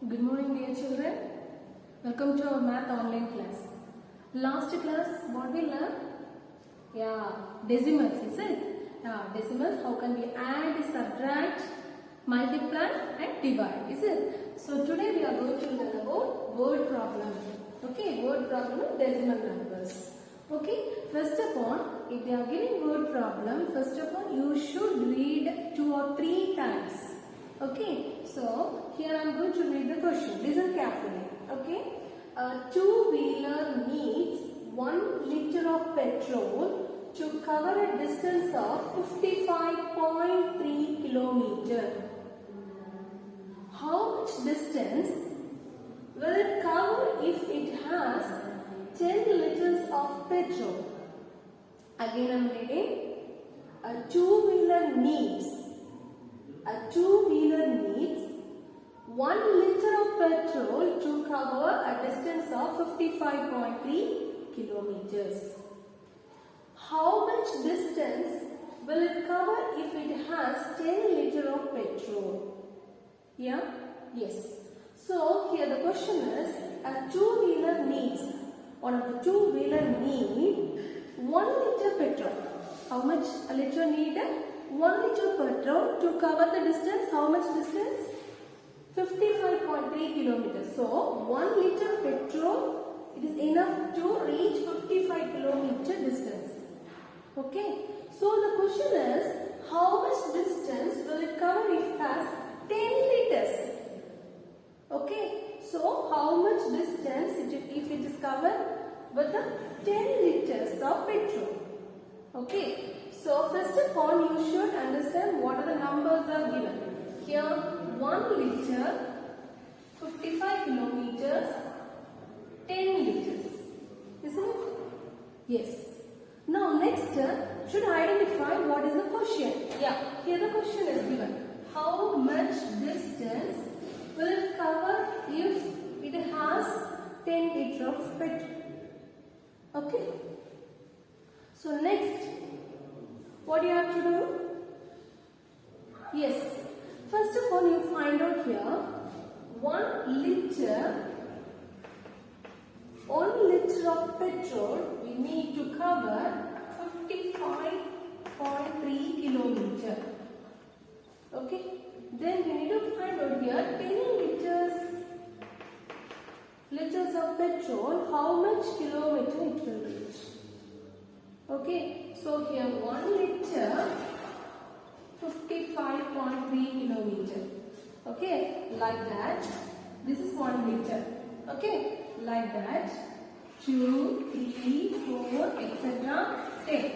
Good morning, dear children. Welcome to our math online class. Last class, what we learned? Yeah, decimals, is it? Yeah, decimals, how can we add, subtract, multiply and divide, is it? So today we are going to learn about word problem. Okay, word problem with decimal numbers. Okay, first of all, if they are giving word problem, first of all, you should read 2 or 3 times. Okay, so here I am going to read the question. Listen carefully. Okay, a two-wheeler needs 1 liter of petrol to cover a distance of 55.3 kilometers. How much distance will it cover if it has 10 liters of petrol? Again I am reading. A two-wheeler needs 1 liter of petrol to cover a distance of 55.3 kilometers. How much distance will it cover if it has 10 liter of petrol? Yeah? Yes. So here the question is, a two-wheeler needs, one of the two-wheeler need 1 liter petrol. How much a liter needed? 1 liter petrol to cover the distance. How much distance? 55.3 kilometers. So 1 liter petrol, it is enough to reach 55 kilometer distance. Okay. So the question is, how much distance will it cover if it has 10 liters? Okay. So how much distance if it is covered with the 10 liters of petrol? Okay. So first of all, you should understand what are the numbers are given. Here 1 liter, 55 kilometers, 10 liters. Isn't it? Yes. Now next, should identify what is the question. Yeah, here the question is given. How much distance will it cover if it has 10 liters of petrol? Okay. So next, what do you have to do? Yes. First of all, you find out here 1 liter of petrol we need to cover 55.3 kilometers. Okay. Then we need to find out here 10 liters of petrol, how much kilometer it will reach. Okay. So here 1 liter, 55.3 kilometers. Okay, like that. This is 1 liter. Okay, like that. 2, 3, 4, etc. 10.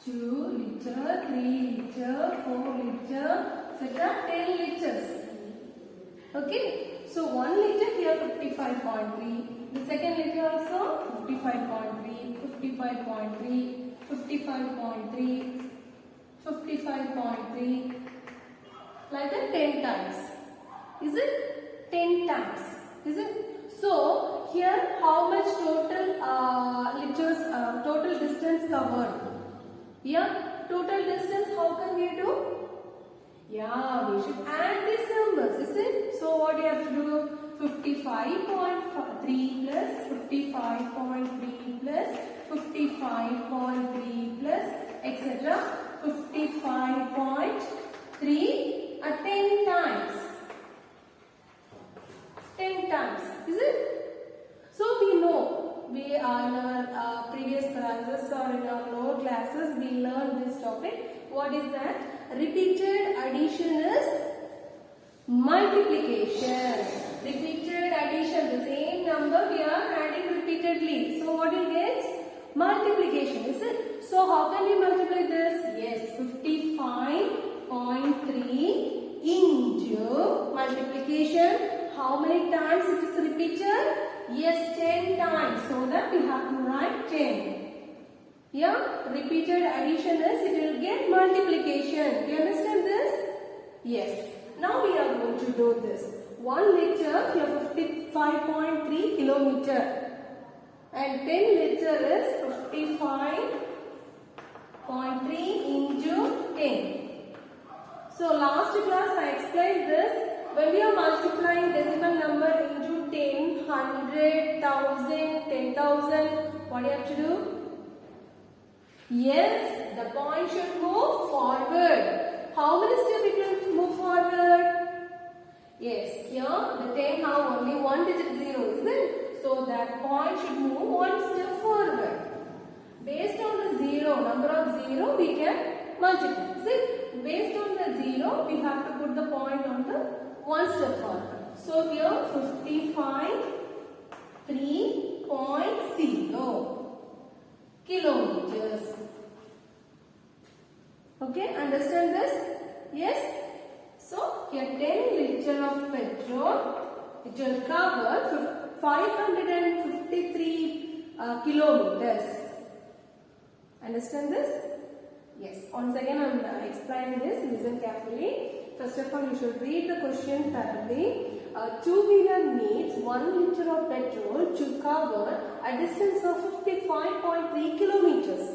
2 liter, 3 liter, 4 liter, etc. 10 liters. Okay, so 1 liter here 55.3. The second liter also 55.3, 55.3. 55.3, 55.3, like that 10 times. Is it? 10 times. Is it? So, here how much total liters, total distance covered? Yeah, total distance how can we do? Yeah, we should add these numbers, is it? So, what do you have to do? 55.3 plus 55.3 plus 55.3 plus etc. 55.3 at 10 times. 10 times. Is it? So we know, we are in our previous classes or in our lower classes, we learned this topic. What is that? Repeated addition is multiplication. Repeated addition, the same number we are adding repeatedly. So what you get? Multiplication, is it? So how can we multiply this? Yes, 55.3 into multiplication. How many times it is repeated? Yes, 10 times. So that we have to write 10. Yeah, repeated addition is it will get multiplication. Do you understand this? Yes. Now we are going to do this. 1 liter here 55.3 kilometer. And 10 liter is 55.3 into 10. So last class I explained this. When when we are multiplying decimal number into 10, 100, 1000, 10,000, what do you have to do? Yes, the point should move forward. How many steps it will move forward? Yes, here the 10 have only one digit 0, isn't it? So that point should move one step forward. Based on the 0, number of 0, we can multiply. See, based on the 0, we have to put the point on the one step forward. So here 55, 3.0 kilometers. Okay, understand this? Yes? So here 10 liter of petrol, it will cover 553 kilometers. Understand this? Yes. Once again I am explaining this. Listen carefully. First of all, you should read the question thoroughly. A two-wheeler needs 1 liter of petrol to cover a distance of 55.3 kilometers.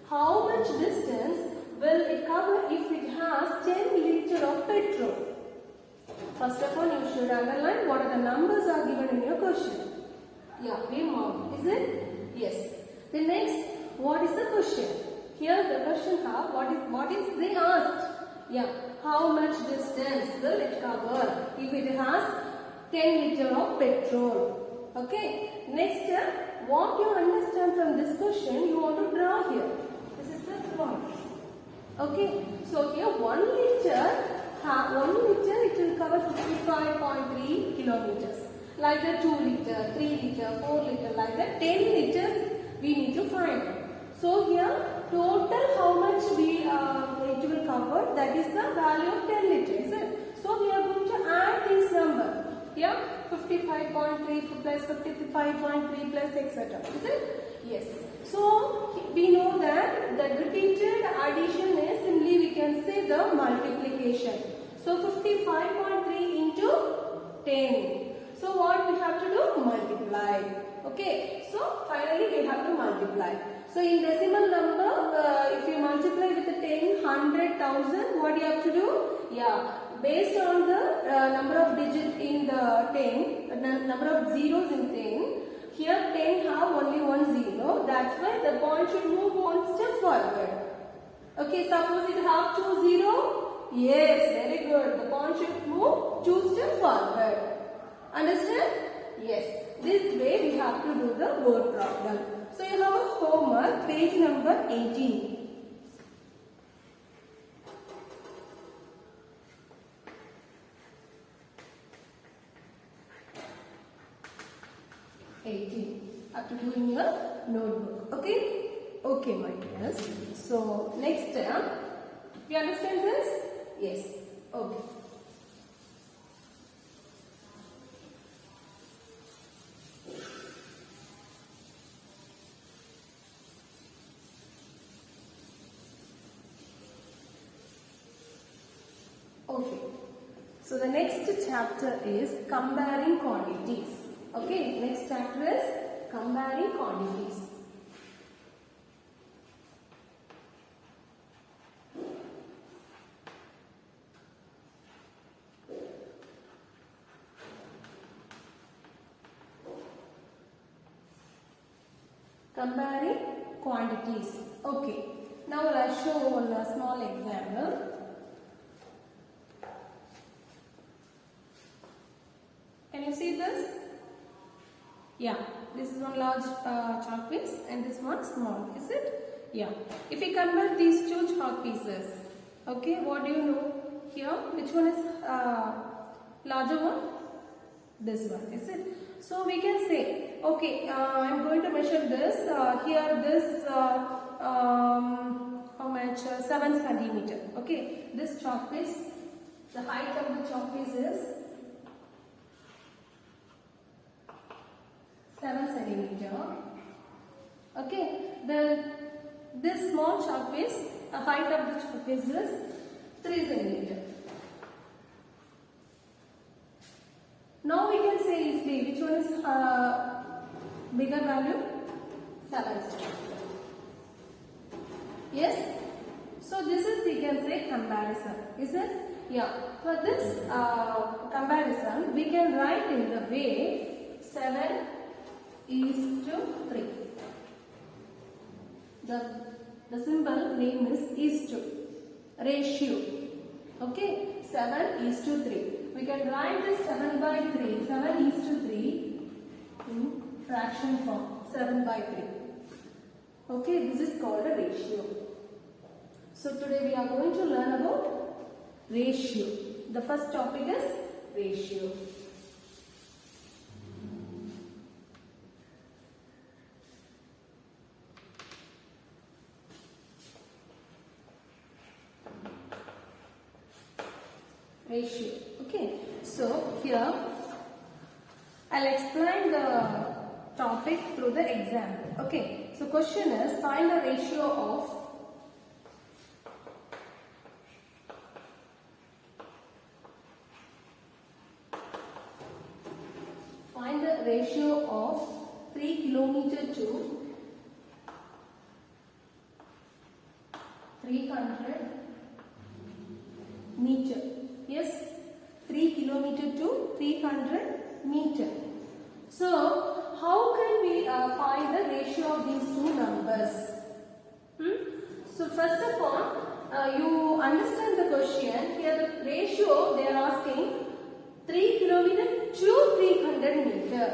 How much distance will it cover if it has 10 liter of petrol? First of all, you should underline what are the numbers are given in your question. Yeah, we mark. Is it? Yes. The next, what is the question? Here the question have what is they asked? Yeah, how much distance will it cover if it has 10 liter of petrol? Okay. Next, what you understand from this question, you want to draw here. This is the point. Okay. So here 1 liter it will cover 55.3 kilometers. Like that 2 liter, 3 liter, 4 liter, like that 10 liters we need to find. So here total how much it will cover, that is the value of 10 liters. So we are going to add this number. Here 55.3 plus 55.3 plus etc. Is it? Yes. So we know that the repeated addition is simply we can say the multiplication. So 55.3 into 10. So what we have to do? Multiply. Okay. So finally we have to multiply. So in decimal number, if you multiply with the 10, 100, 1000, what you have to do? Yeah. Based on the number of digits in the 10, number of zeros in 10, here 10 have only one zero. That's why the point should move one step forward. Okay, suppose it have 2 0. Yes, very good. The point should move 2 steps forward. Understand? Yes. This way we have to do the word problem. So you have a homework, page number 18. 18. Have to do in your notebook. Okay? Okay, my dears. So next, you understand this? Yes. Okay. Okay. So the next chapter is comparing quantities. Okay. Next chapter is comparing quantities. Comparing quantities. Okay. Now let's show one small example. Can you see this? Yeah, this is one large chalk piece and this one small, is it? Yeah. If we compare these two chalk pieces, okay, what do you know here? Which one is larger one? This one, is it? So we can say, okay, I am going to measure this. Here, this how much? 7 centimeter. Okay, this chalk piece, the height of the chalk piece is 7 centimeter. Okay, this small chalk piece, the height of the chalk piece is 3 centimeter. Now we can say easily which one is bigger value? 7 centimeter. Yes. So this is we can say comparison. Is it? Yeah. For this comparison, we can write in the way 7:3. The symbol name is to, ratio. Okay, 7:3. We can write this 7/3, 7:3 in fraction form, 7/3. Okay, this is called a ratio. So today we are going to learn about ratio. The first topic is ratio. Ratio. Okay, so here I'll explain the topic through the example. Okay, so question is, find the ratio of ratio of 3 kilometer to 300 meter. Yes, 3 kilometer to 300 meter. So, how can we find the ratio of these two numbers? So, first of all, you understand the question. Here the ratio they are asking 3 kilometer to 300 meter.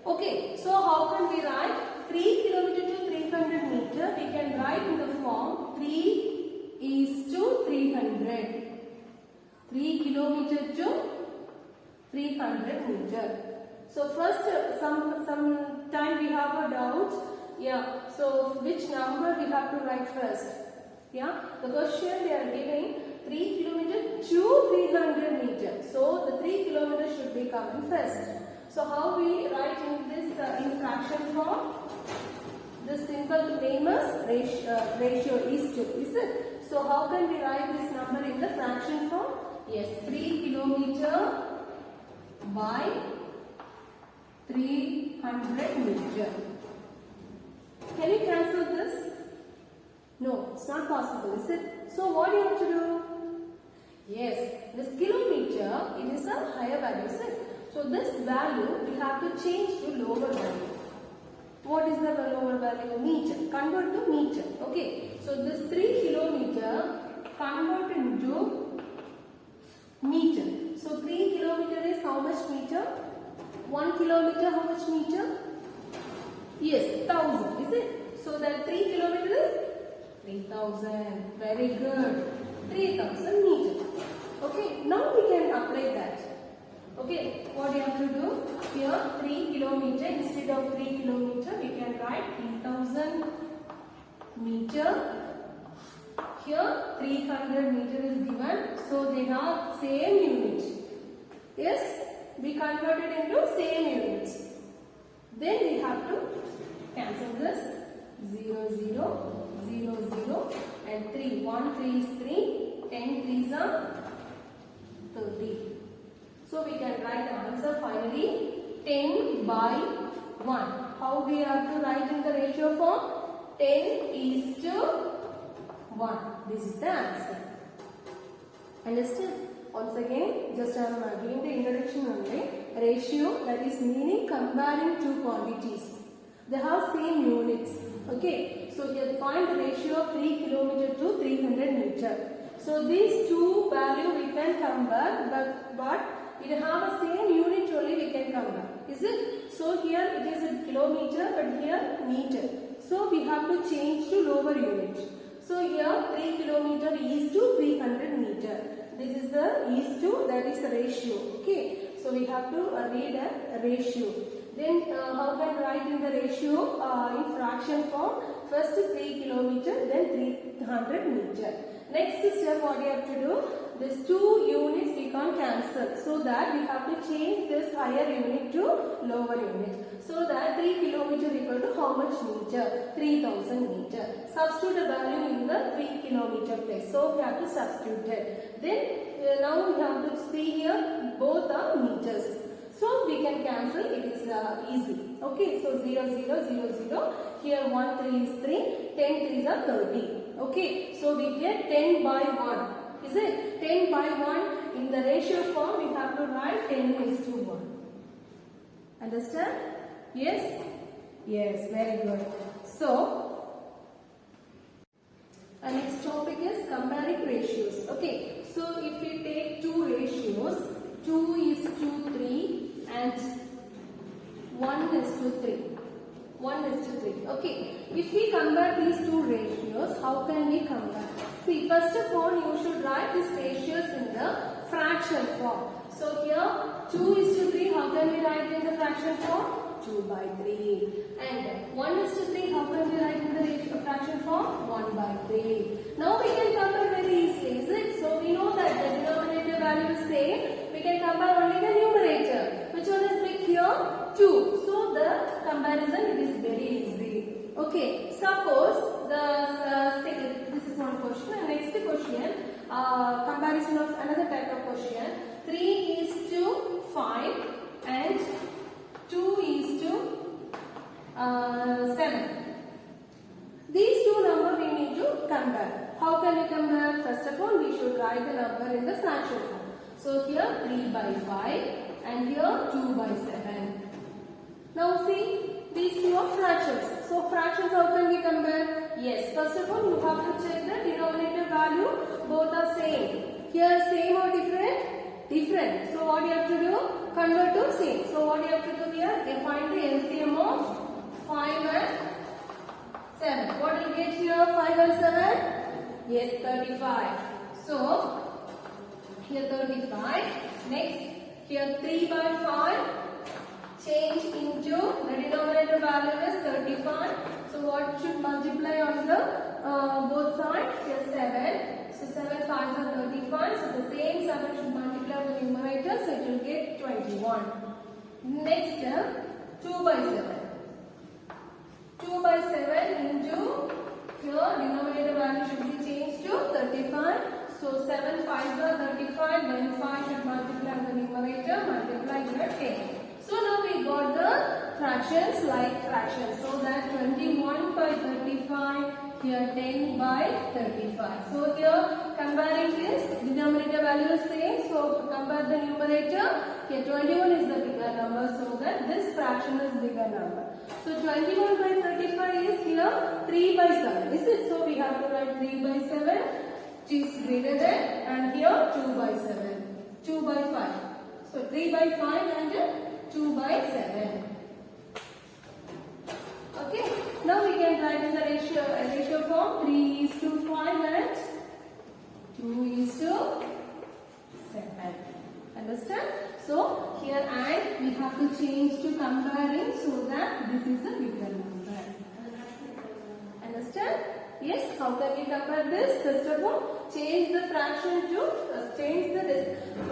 Okay, so how can we write 3 kilometer to 300 meter? We can write in the form 3:300. 3 kilometer to 300 meter. So first, some time we have a doubt. Yeah. So which number we have to write first? Yeah. The question they are giving 3 kilometer to 300 meter. So the 3 kilometers should be coming first. So how we write in this in fraction form? The simple name is ratio is to. Is it? So how can we write this number in the fraction form? Yes, 3 kilometer by 300 meter. Can you cancel this? No, it's not possible, is it? So what do you have to do? Yes, this kilometer, it is a higher value, is it? So this value we have to change to lower value. What is the lower value? Meter. Convert to meter. Okay. So this 3 kilometer convert into meter. So 3 kilometer is how much meter? 1 kilometer how much meter? Yes, 1000. Is it? So that 3 kilometer is 3000. Very good. 3000 meter. Okay. Now we can apply that. Okay. What do you have to do? Here 3 kilometer instead of 3 kilometer we can write 3000 meter. Here 300 meter is given. So they have same unit. Yes, we converted into same units. Then we have to cancel this 0, 0, 0, 0 and 3. 1 3 is 3. 10 3s are 30. So we can write the answer finally 10 by 1. How we have to write in the ratio form? 10:1. This is the answer. Understood? Once again, just I am giving the introduction only. Ratio, that is meaning comparing two quantities. They have same units. Okay. So here find the ratio of 3 kilometer to 300 meter. So these two value we can compare, but it have a same unit only we can compare. Is it? So here it is in kilometer, but here meter. So we have to change to lower unit. So here 3 kilometer is to 300 meter. This is the is to, that is the ratio. Okay. So we have to read a ratio. Then how can write in the ratio in fraction form? First 3 kilometer, then 300 meter. Next step what you have to do? These two units we can cancel. So that we have to change this higher unit to lower unit. So that 3 kilometer equal to how much meter? 3000 meter. Substitute the value in the 3 kilometer place. So we have to substitute it. Then now we have to see here both are meters. So we can cancel, it is easy. Okay, so 0, 0, 0, 0. Here 1, 3 is 3, 10, 3 are 30. Okay, so we get 10 by 1. Is it? 10 by 1 in the ratio form we have to write Understand? Yes? Yes, very good. So, our next topic is comparing ratios. Okay, so if we take two ratios, 2:3 and 1:3. 1:3. Okay, if we compare these two ratios, how can we compare? See, first of all, you should write these ratios in the fraction form. So here, 2:3, how can we write in the fraction form? 2/3. And 1:3, how can we write in the fraction form? 1/3. Now we can compare very easily, is it? So we know that the denominator value is same. We can compare only the numerator. Which one is big here? 2. So the comparison it is very easy. Okay. Suppose this is one question. And next question, comparison of another type of question. 3:5 and 2:7. These two numbers we need to compare. How can we compare? First of all, we should write the number in the fraction form. So here 3/5 and here 2/7. Now see, these two are fractions. So fractions, how can we compare? Yes, first of all, you have to check the denominator value. Both are same. Here same or different? Different. So what you have to do? Convert to same. So what you have to do here? Find the LCM of 5 and 7. What will get here? 5 and 7? Yes, 35. So here 35. Next, here 3/5. Change into the denominator value is 35. So what should multiply on the both sides? Here 7. So 7 5s are 35. So the same 7 should multiply on the numerator. So it will get 21. Next, 2/7. 2/7 into here denominator value should be changed to 35. So 7 5s are 35. Then 5 should multiply on the numerator. Multiply here 10. So now we got the fractions like fractions. So that 21/35, here 10/35. So here comparing this, denominator value is same. So compare the numerator. Here 21 is the bigger number. So that this fraction is bigger number. So 21/35 is here 3/7. Is it? So we have to write 3/7 which is greater than, and here 2/7. 2/5. So 3/5 and 2/7. Okay. Now we can write in the ratio form 3:5 and 2:7. Understand? So here and we have to change to comparing so that this is the bigger number. Understand? Yes. How can we compare this? First of all, change the fraction to change the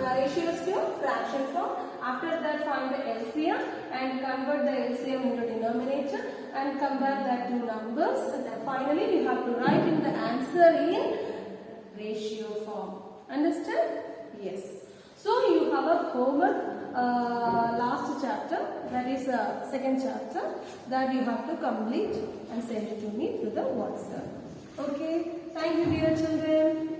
ratios to fraction form. After that, find the LCM and convert the LCM into denominator and compare that two numbers. And then finally, we have to write in the answer in ratio form. Understand? Yes. So you have a homework last chapter, that is second chapter, that you have to complete and send it to me through the WhatsApp. Okay. Thank you, dear children.